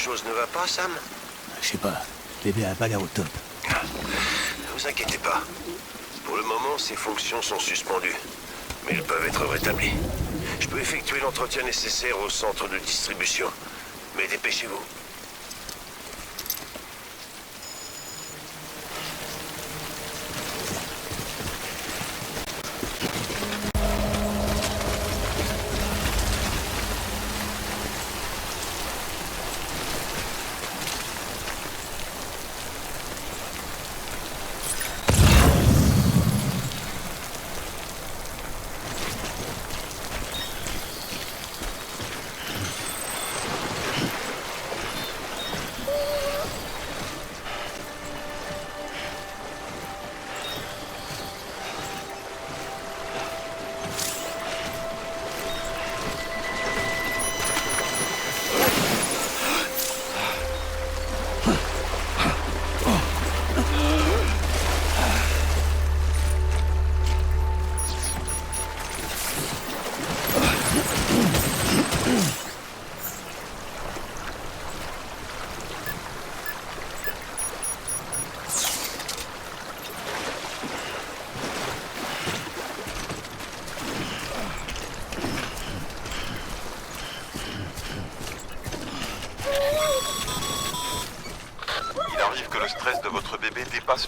chose ne va pas, Sam? Je sais pas. Bébé a pas l'air au top. Ne vous inquiétez pas. Pour le moment, ses fonctions sont suspendues. Mais elles peuvent être rétablies. Je peux effectuer l'entretien nécessaire au centre de distribution. Mais dépêchez-vous.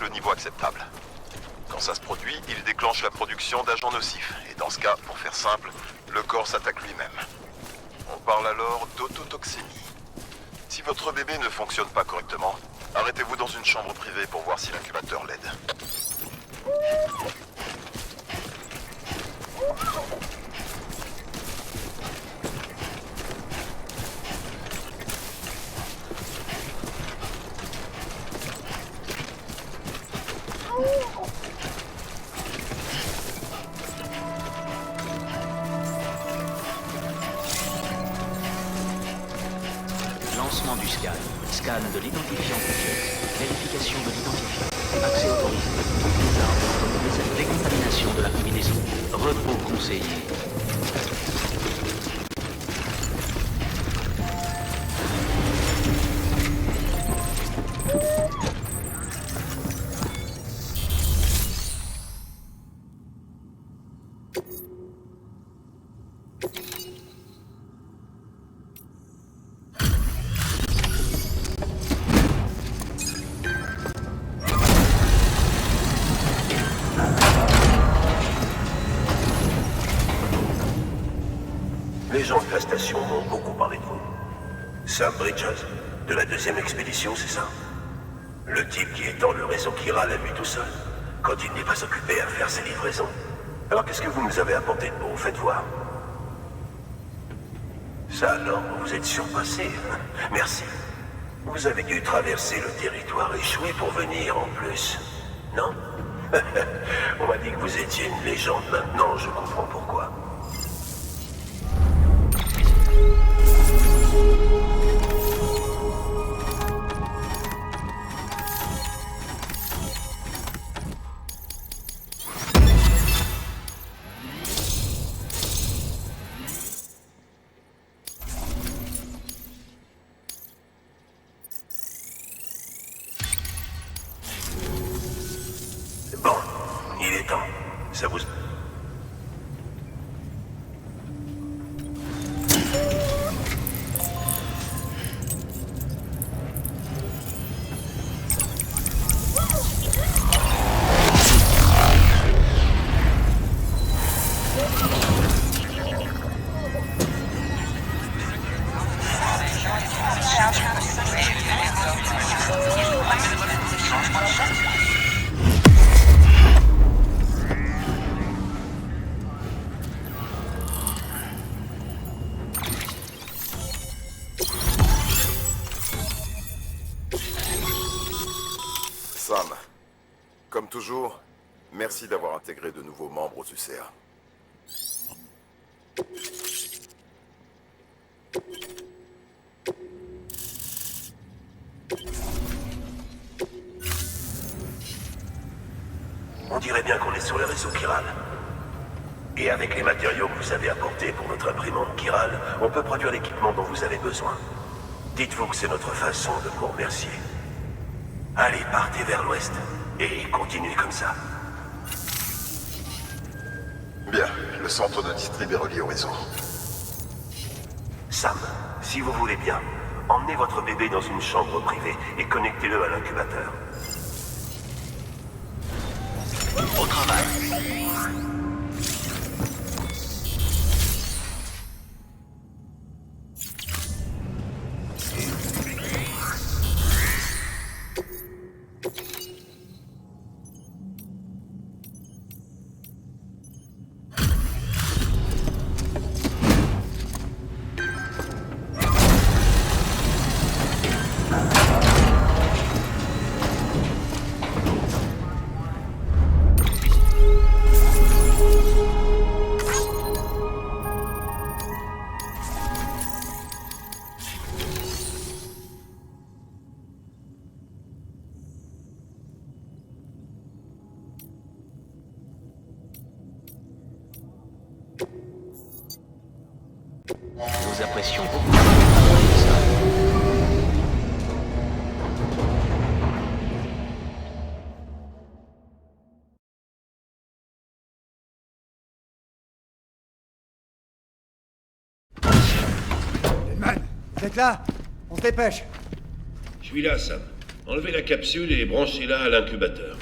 Le niveau acceptable. Quand ça se produit, il déclenche la production d'agents nocifs. Et dans ce cas, pour faire simple, le corps s'attaque lui-même. On parle alors d'autotoxémie. Si votre bébé ne fonctionne pas correctement, arrêtez-vous dans une chambre privée pour voir si l'incubateur l'aide. Lancement du scan. Scan de l'identifiant complet. Vérification de l'identifiant. Accès autorisé. Toutes les armes. Décontamination de la combinaison. Repos conseillé. station m'ont beaucoup parlé de vous. Sam Bridges, de la 2e expédition, c'est ça? Le type qui étend le réseau Kira la nuit tout seul, quand il n'est pas occupé à faire ses livraisons. Alors qu'est-ce que vous nous avez apporté de beau? Faites voir. Ça alors, vous êtes surpassé. Merci. Vous avez dû traverser le territoire échoué pour venir en plus. Non? On m'a dit que vous étiez une légende. Maintenant, je comprends pourquoi. Bon, il est temps. Ça vous... Sam, comme toujours, merci d'avoir intégré de nouveaux membres aux UCA. On dirait bien qu'on est sur le réseau Kiral. Et avec les matériaux que vous avez apportés pour notre imprimante Kiral, on peut produire l'équipement dont vous avez besoin. Dites-vous que c'est notre façon de vous remercier. Allez, partez vers l'ouest. Et continuez comme ça. Bien, le centre de distrib est relié au réseau. Sam, si vous voulez bien, emmenez votre bébé dans une chambre privée et connectez-le à l'incubateur. Au travail. Nous apprécions beaucoup votre travail, Sam. Man, vous êtes là? On se dépêche. Je suis là, Sam. Enlevez la capsule et branchez-la à l'incubateur.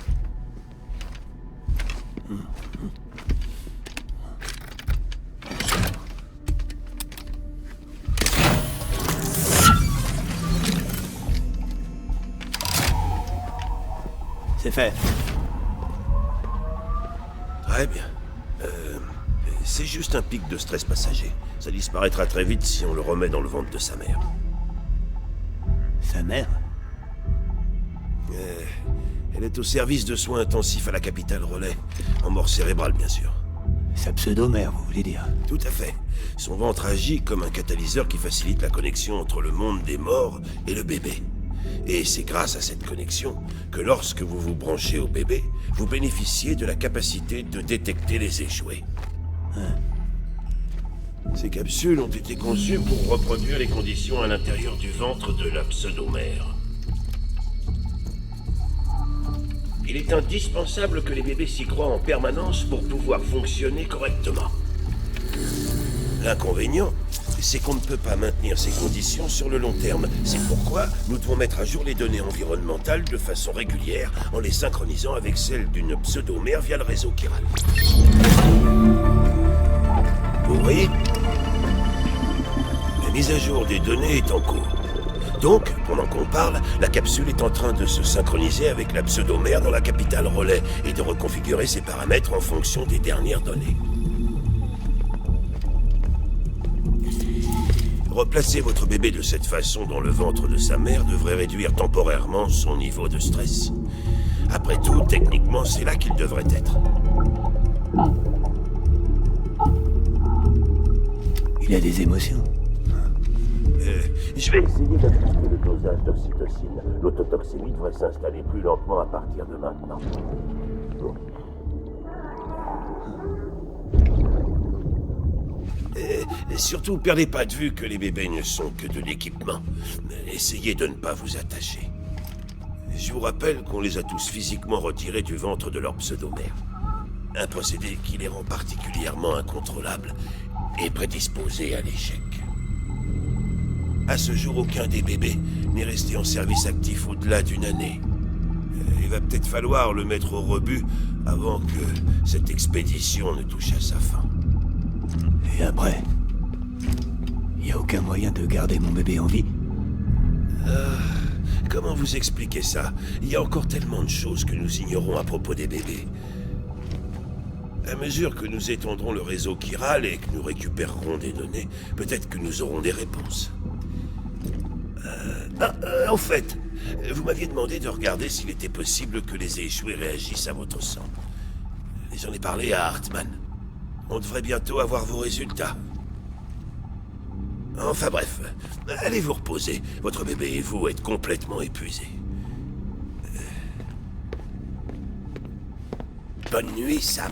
C'est fait. Très bien. C'est juste un pic de stress passager. Ça disparaîtra très vite si on le remet dans le ventre de sa mère. Sa mère? Elle est au service de soins intensifs à la capitale Relais. En mort cérébrale, bien sûr. Sa pseudo-mère, vous voulez dire? Tout à fait. Son ventre agit comme un catalyseur qui facilite la connexion entre le monde des morts et le bébé. Et c'est grâce à cette connexion que lorsque vous vous branchez au bébé, vous bénéficiez de la capacité de détecter les échoués. Ces capsules ont été conçues pour reproduire les conditions à l'intérieur du ventre de la pseudo-mère. Il est indispensable que les bébés s'y croient en permanence pour pouvoir fonctionner correctement. L'inconvénient, c'est qu'on ne peut pas maintenir ces conditions sur le long terme. C'est pourquoi nous devons mettre à jour les données environnementales de façon régulière, en les synchronisant avec celles d'une pseudo-mère via le réseau Kiral. Vous voyez ? La mise à jour des données est en cours. Donc, pendant qu'on parle, la capsule est en train de se synchroniser avec la pseudo-mère dans la capitale relais et de reconfigurer ses paramètres en fonction des dernières données. Replacer votre bébé de cette façon dans le ventre de sa mère devrait réduire temporairement son niveau de stress. Après tout, techniquement, c'est là qu'il devrait être. Il a des émotions. Je vais essayer d'ajuster le dosage d'oxytocine. L'autotoxémie devrait s'installer plus lentement à partir de maintenant. Et surtout, perdez pas de vue que les bébés ne sont que de l'équipement. Essayez de ne pas vous attacher. Je vous rappelle qu'on les a tous physiquement retirés du ventre de leur pseudo-mère. Un procédé qui les rend particulièrement incontrôlables et prédisposés à l'échec. À ce jour, aucun des bébés n'est resté en service actif au-delà d'une année. Il va peut-être falloir le mettre au rebut avant que cette expédition ne touche à sa fin. Et après? Il n'y a aucun moyen de garder mon bébé en vie? Comment vous expliquer ça? Il y a encore tellement de choses que nous ignorons à propos des bébés. À mesure que nous étendrons le réseau chiral et que nous récupérerons des données, peut-être que nous aurons des réponses. En fait, vous m'aviez demandé de regarder s'il était possible que les échoués réagissent à votre sang. J'en ai parlé à Hartman. On devrait bientôt avoir vos résultats. Enfin bref, allez vous reposer. Votre bébé et vous êtes complètement épuisés. Bonne nuit, Sam.